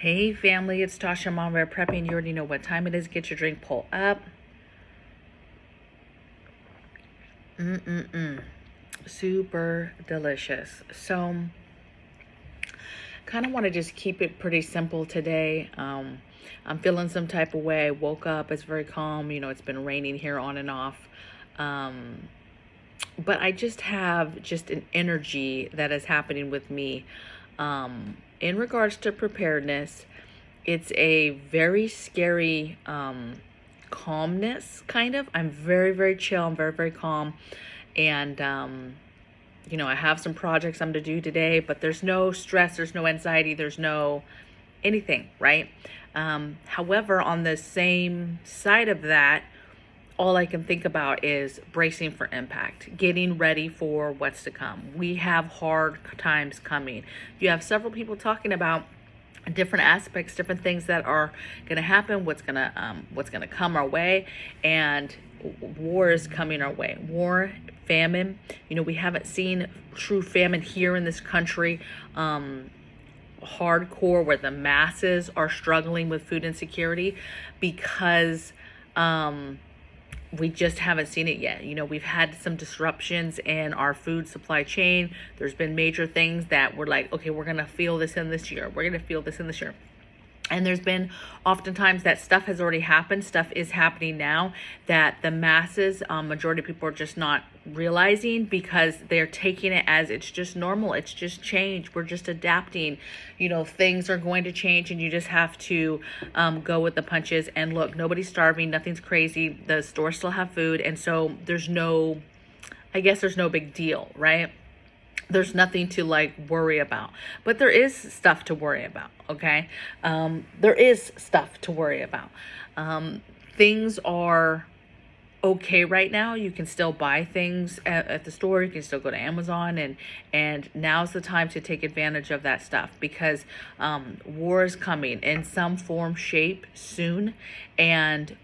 Hey family, it's Tasha, MAMABEAR prepping. You already know what time it is. Get your drink, pull up. Super delicious. So, kind of want to just keep it pretty simple today. I'm feeling some type of way. I woke up, it's very calm. You know, it's been raining here on and off. But I just have just an energy that is happening with me. In regards to preparedness, it's a very scary calmness, kind of. I'm very, very chill. I'm very, very calm. And, you know, I have some projects I'm to do today, but there's no stress, there's no anxiety, there's no anything, right? However, on the same side of that, all I can think about is bracing for impact, getting ready for what's to come. We have hard times coming. You have several people talking about different aspects, different things that are going to happen, what's going to come our way, and war is coming our way. War, famine. You know, we haven't seen true famine here in this country. Hardcore, where the masses are struggling with food insecurity because we just haven't seen it yet. You know, we've had some disruptions in our food supply chain. There's been major things that we're like, okay, we're going to feel this in this year. We're going to feel this in this year. And there's been oftentimes that stuff has already happened. Stuff is happening now that the masses, majority of people are just not realizing because they're taking it as it's just normal. It's just change. We're just adapting. You know, things are going to change and you just have to go with the punches. And look, nobody's starving. Nothing's crazy. The stores still have food. And so there's no, I guess there's no big deal, right? There's nothing to like worry about, but there is stuff to worry about. Okay. There is stuff to worry about. Things are okay right now. You can still buy things at the store. You can still go to Amazon, and now's the time to take advantage of that stuff because war is coming in some form, shape soon, and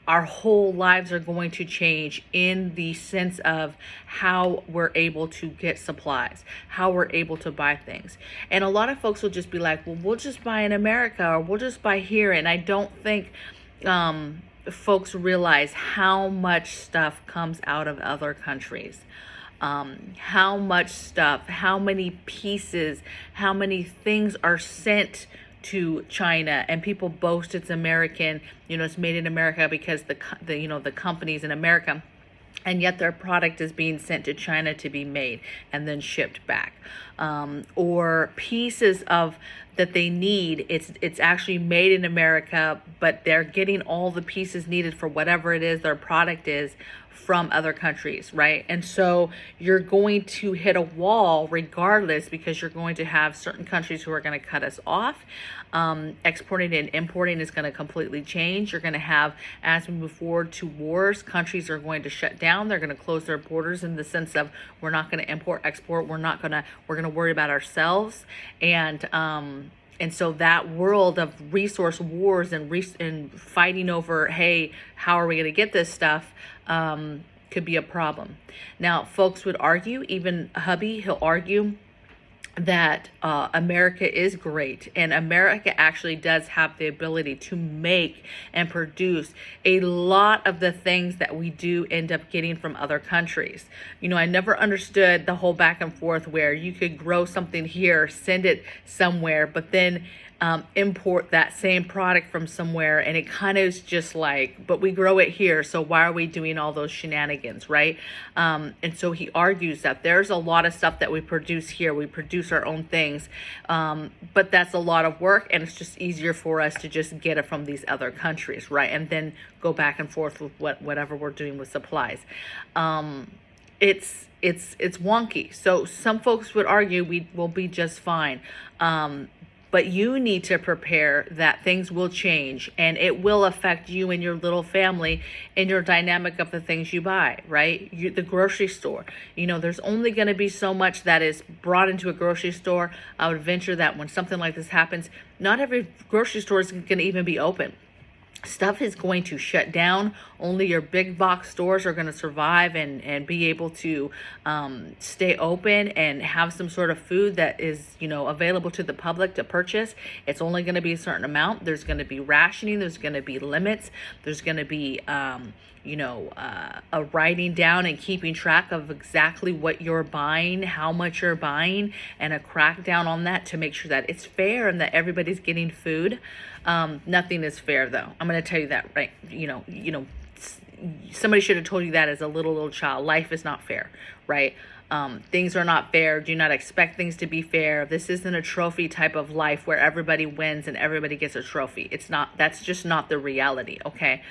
our whole lives are going to change in the sense of how we're able to get supplies, how we're able to buy things. And a lot of folks will just be like, well, we'll just buy in America or we'll just buy here. And I don't think folks realize how much stuff comes out of other countries. How much stuff, how many pieces, how many things are sent to China, and people boast it's American, you know, it's made in America because the you know, the company's in America, and yet their product is being sent to China to be made and then shipped back. Or pieces of that they need, it's actually made in America, but they're getting all the pieces needed for whatever it is their product is from other countries, right? And so you're going to hit a wall regardless because you're going to have certain countries who are going to cut us off. Exporting and importing is going to completely change. You're going to have, as we move forward to wars, countries are going to shut down. They're going to close their borders in the sense of we're not going to import, export. We're going to worry about ourselves. And so that world of resource wars and fighting over, hey, how are we going to get this stuff, could be a problem. Now, folks would argue, even hubby, he'll argue that America is great, and America actually does have the ability to make and produce a lot of the things that we do end up getting from other countries. You know, I never understood the whole back and forth where you could grow something here, send it somewhere, but then import that same product from somewhere, and it kind of is just like, but we grow it here, so why are we doing all those shenanigans, right? And so he argues that there's a lot of stuff that we produce here. We produce our own things, but that's a lot of work, and it's just easier for us to just get it from these other countries, right? And then go back and forth with whatever we're doing with supplies. It's wonky. So some folks would argue we will be just fine. But you need to prepare that things will change and it will affect you and your little family and your dynamic of the things you buy, right? The grocery store, you know, there's only going to be so much that is brought into a grocery store. I would venture that when something like this happens, not every grocery store is going to even be open. stuff is going to shut down. Only your big box stores are going to survive and be able to stay open and have some sort of food that is, you know, available to the public to purchase. It's only going to be a certain amount. There's going to be rationing. There's going to be limits. There's going to be, a writing down and keeping track of exactly what you're buying, how much you're buying, and a crackdown on that to make sure that it's fair and that everybody's getting food. Nothing is fair, though. I'm going to tell you that, right? Somebody should have told you that as a little child. Life is not fair, right? Things are not fair. Do not expect things to be fair. This isn't a trophy type of life where everybody wins and everybody gets a trophy. It's not. That's just not the reality, okay?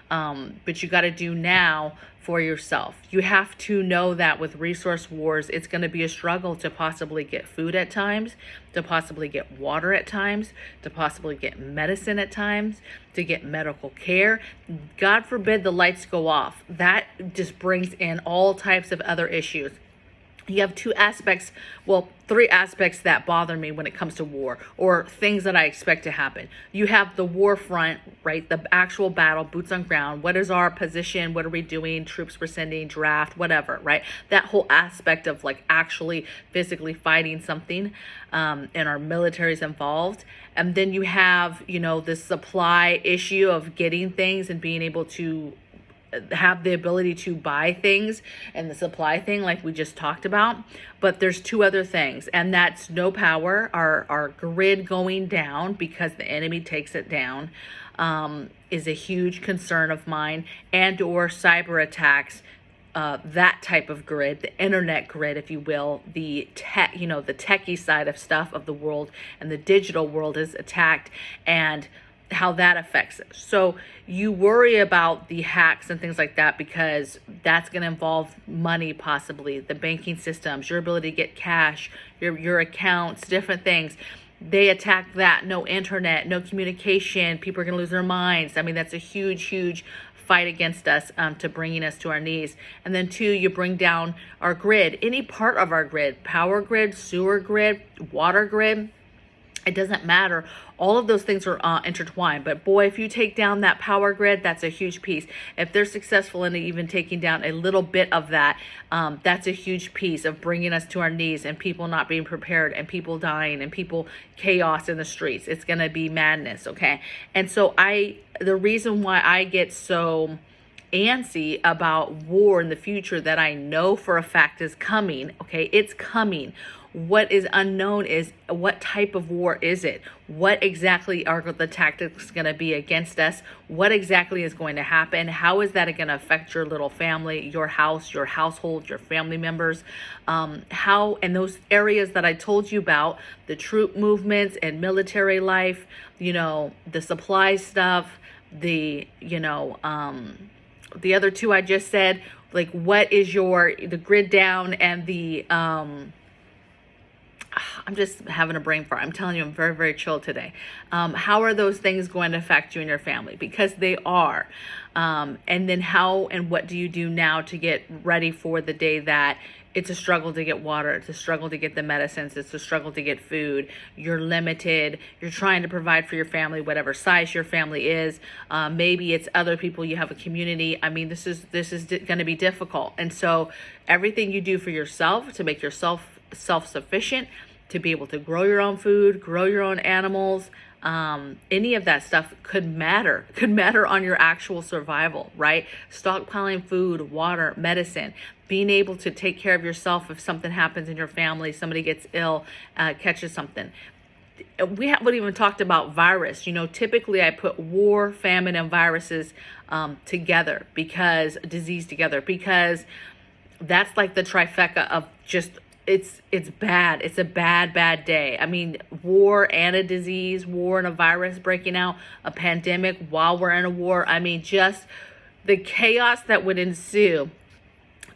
But you got to do now for yourself. You have to know that with resource wars, it's going to be a struggle to possibly get food at times, to possibly get water at times, to possibly get medicine at times, to get medical care. God forbid the lights go off. That just brings in all types of other issues. You have three aspects that bother me when it comes to war, or things that I expect to happen. You have the war front, right? The actual battle, boots on ground. What is our position? What are we doing? Troops we're sending, draft, whatever, right? That whole aspect of like actually physically fighting something, and our military's involved. And then you have, the supply issue of getting things and being able to have the ability to buy things, and the supply thing like we just talked about. But there's two other things, and that's no power, our grid going down because the enemy takes it down, is a huge concern of mine, and or cyber attacks. That type of grid, the internet grid, if you will, the tech, the techie side of stuff of the world, and the digital world is attacked, and how that affects it. So you worry about the hacks and things like that because that's going to involve money, possibly the banking systems, your ability to get cash, your accounts, different things. They attack that. No internet, no communication. People are going to lose their minds. I mean, that's a huge fight against us, to bringing us to our knees. And then two, you bring down our grid, any part of our grid, power grid, sewer grid, water grid. It doesn't matter. All of those things are intertwined. But boy, if you take down that power grid, that's a huge piece. If they're successful in even taking down a little bit of that, that's a huge piece of bringing us to our knees, and people not being prepared, and people dying, and people chaos in the streets. It's going to be madness, okay? And so the reason why I get so antsy about war in the future that I know for a fact is coming, okay? It's coming. What is unknown is what type of war is it? What exactly are the tactics going to be against us? What exactly is going to happen? How is that going to affect your little family, your house, your household, your family members? How, in those areas that I told you about, the troop movements and military life, the supply stuff, the other two I just said, like what is the grid down and the, I'm just having a brain fart. I'm telling you, I'm very, very chill today. How are those things going to affect you and your family? Because they are. And then how and what do you do now to get ready for the day that it's a struggle to get water, it's a struggle to get the medicines, it's a struggle to get food, you're limited, you're trying to provide for your family, whatever size your family is, maybe it's other people, you have a community. I mean, this is going to be difficult. And so everything you do for yourself to make yourself self-sufficient, to be able to grow your own food, grow your own animals, any of that stuff could matter on your actual survival, right? Stockpiling food, water, medicine, being able to take care of yourself if something happens in your family, somebody gets ill, catches something. We haven't even talked about virus. Typically I put war, famine, and viruses together, because because that's like the trifecta of just, it's bad. It's a bad day. I mean, war and a disease, war and a virus breaking out, a pandemic while we're in a war. I mean, just the chaos that would ensue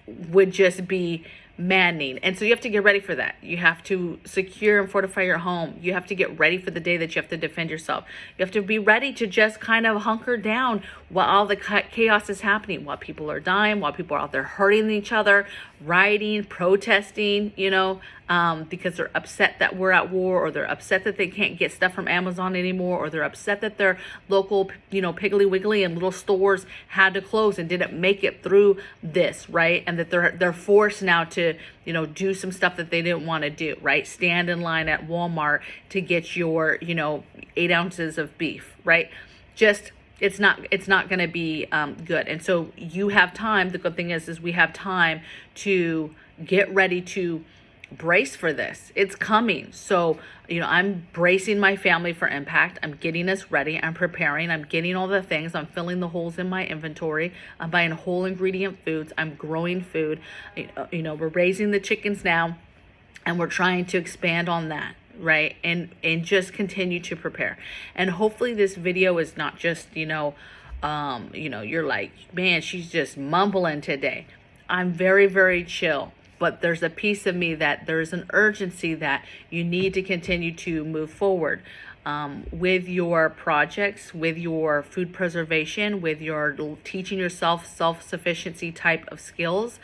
would just be maddening. And so you have to get ready for that. You have to secure and fortify your home. You have to get ready for the day that you have to defend yourself. You have to be ready to just kind of hunker down while all the chaos is happening, while people are dying, while people are out there hurting each other, rioting, protesting, because they're upset that we're at war, or they're upset that they can't get stuff from Amazon anymore, or they're upset that their local, Piggly Wiggly and little stores had to close and didn't make it through this, right? And that they're forced now to, do some stuff that they didn't want to do, right? Stand in line at Walmart to get your, 8 ounces of beef, right? Just, it's not going to be good. And so you have time. The good thing is we have time to get ready to brace for this. It's coming. So, I'm bracing my family for impact. I'm getting us ready. I'm preparing. I'm getting all the things. I'm filling the holes in my inventory. I'm buying whole ingredient foods. I'm growing food. We're raising the chickens now, and we're trying to expand on that, right? And just continue to prepare. And hopefully this video is not just, you're like, man, she's just mumbling today. I'm very, very chill. But there's a piece of me that there's an urgency that you need to continue to move forward with your projects, with your food preservation, with your teaching yourself self-sufficiency type of skills,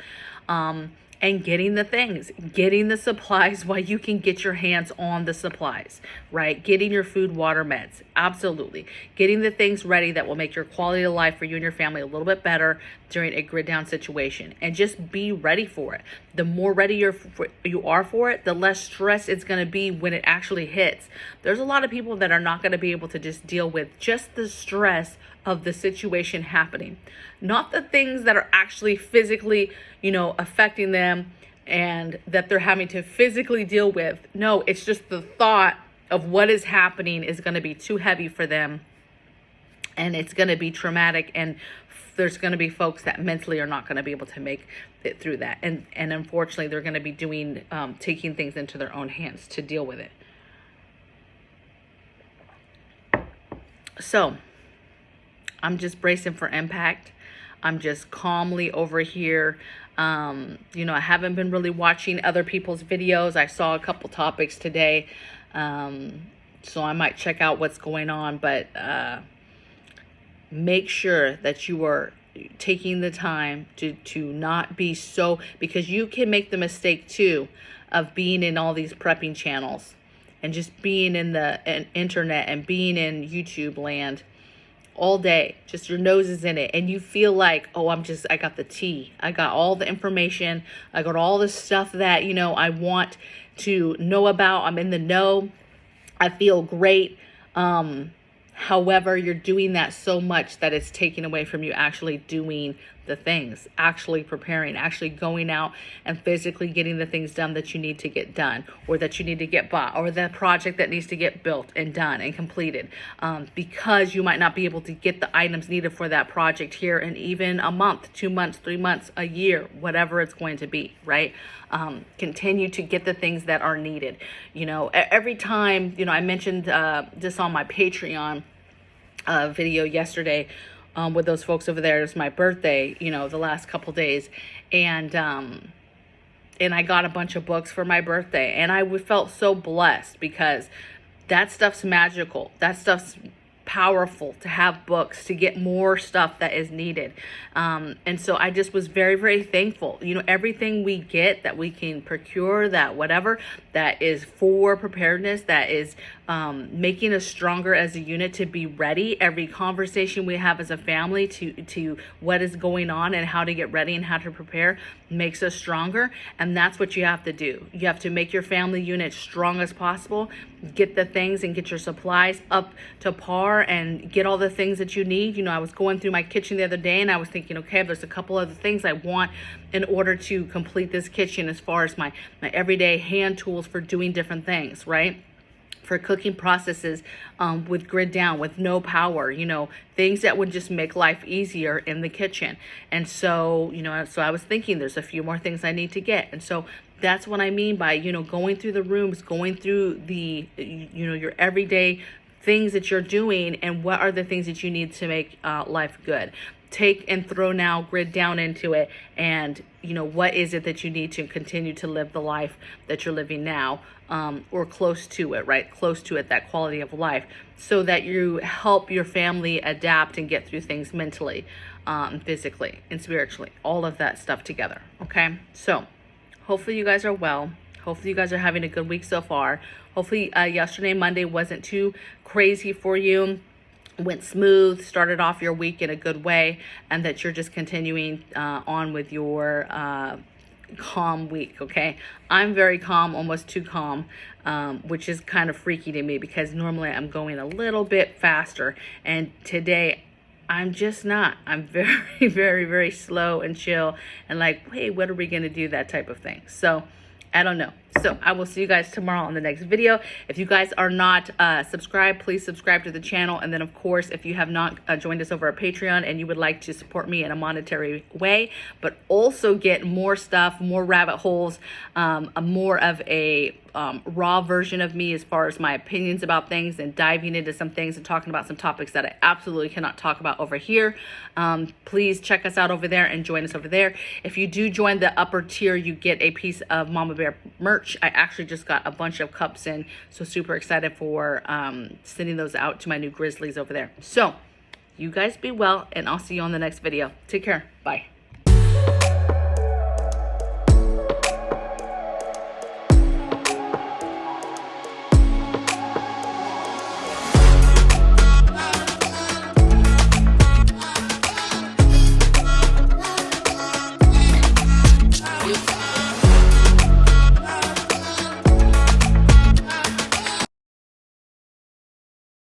and getting the things, getting the supplies while you can get your hands on the supplies, right? Getting your food, water, meds, absolutely. Getting the things ready that will make your quality of life for you and your family a little bit better during a grid down situation, and just be ready for it. The more ready you are for it, the less stress it's going to be when it actually hits. There's a lot of people that are not going to be able to just deal with just the stress of the situation happening, not the things that are actually physically, affecting them and that they're having to physically deal with. No, it's just the thought of what is happening is going to be too heavy for them, and it's going to be traumatic, and there's going to be folks that mentally are not going to be able to make it through that, and unfortunately they're going to be doing taking things into their own hands to deal with it. So I'm just bracing for impact. I'm just calmly over here. I haven't been really watching other people's videos. I saw a couple topics today, so I might check out what's going on, but make sure that you are taking the time to not be so, because you can make the mistake too of being in all these prepping channels and just being in the internet and being in YouTube land all day, just your nose is in it, and you feel like, oh, I got the tea, I got all the information, I got all the stuff that I want to know about, I'm in the know, I feel great. However, you're doing that so much that it's taking away from you actually doing the things, actually preparing, actually going out and physically getting the things done that you need to get done, or that you need to get bought, or the project that needs to get built and done and completed, because you might not be able to get the items needed for that project here in even a month, 2 months, 3 months, a year, whatever it's going to be, right? Continue to get the things that are needed. Every time, I mentioned this on my Patreon video yesterday, with those folks over there. It was my birthday, the last couple days, and I got a bunch of books for my birthday, and I felt so blessed because that stuff's magical. That stuff's powerful, to have books, to get more stuff that is needed. And so I just was very, very thankful. Everything we get that we can procure, that whatever, that is for preparedness, that is making us stronger as a unit to be ready. Every conversation we have as a family to what is going on and how to get ready and how to prepare makes us stronger. And that's what you have to do. You have to make your family unit strong as possible, get the things and get your supplies up to par and get all the things that you need. I was going through my kitchen the other day and I was thinking, okay, there's a couple other things I want in order to complete this kitchen as far as my everyday hand tools for doing different things, right? For cooking processes with grid down, with no power, things that would just make life easier in the kitchen. And so, so I was thinking there's a few more things I need to get. And so that's what I mean by, going through the rooms, going through the, your everyday things that you're doing, and what are the things that you need to make life good. Take and throw now grid down into it, and what is it that you need to continue to live the life that you're living now, or close to it, right? Close to it, that quality of life, so that you help your family adapt and get through things mentally, physically, and spiritually, all of that stuff together. Okay, so hopefully you guys are well. Hopefully you guys are having a good week so far. Hopefully yesterday, Monday, wasn't too crazy for you. Went smooth, started off your week in a good way, and that you're just continuing on with your calm week. Okay, I'm very calm, almost too calm, which is kind of freaky to me because normally I'm going a little bit faster, and today I'm just not. I'm very, very, very slow and chill and like, hey, what are we gonna do, that type of thing. So I don't know. So I will see you guys tomorrow on the next video. If you guys are not subscribed, please subscribe to the channel. And then, of course, if you have not joined us over at Patreon and you would like to support me in a monetary way, but also get more stuff, more rabbit holes, more of a raw version of me as far as my opinions about things and diving into some things and talking about some topics that I absolutely cannot talk about over here, please check us out over there and join us over there. If you do join the upper tier, you get a piece of Mama Bear merch. I actually just got a bunch of cups in, so super excited for sending those out to my new grizzlies over there. So you guys be well, and I'll see you on the next video. Take care. Bye.